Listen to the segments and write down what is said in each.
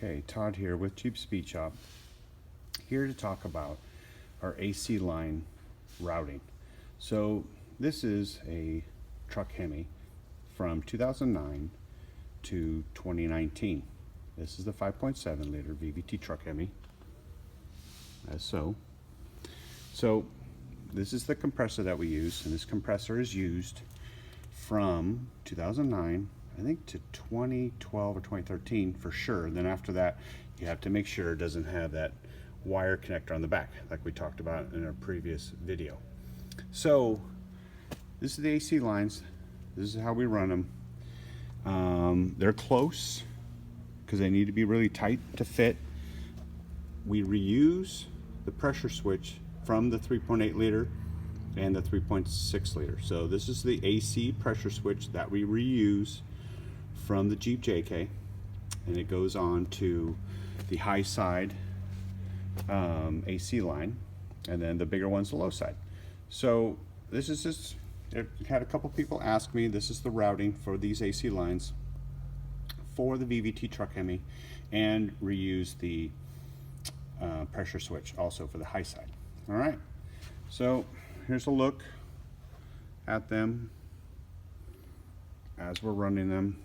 Okay, Todd here with Jeep Speed Shop, here to talk about our AC line routing. So this is a truck Hemi from 2009 to 2019. This is the 5.7 liter VVT Truck Hemi, as so. So this is the compressor that we use, and this compressor is used from 2009 I think to 2012 or 2013 for sure. And then after that, you have to make sure it doesn't have that wire connector on the back like we talked about in our previous video. So this is the AC lines. This is how we run them. They're close because they need to be really tight to fit. We reuse the pressure switch from the 3.8 liter and the 3.6 liter. So this is the AC pressure switch that we reuse from the Jeep JK, and it goes on to the high side AC line, and then the bigger one's the low side. So this is just, I've had a couple people ask me, this is the routing for these AC lines for the VVT Truck Hemi, and reuse the pressure switch also for the high side. All right, so here's a look at them as we're running them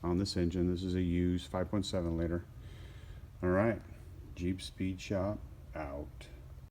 on this engine. This is a used 5.7 liter. All right, Jeep Speed Shop out.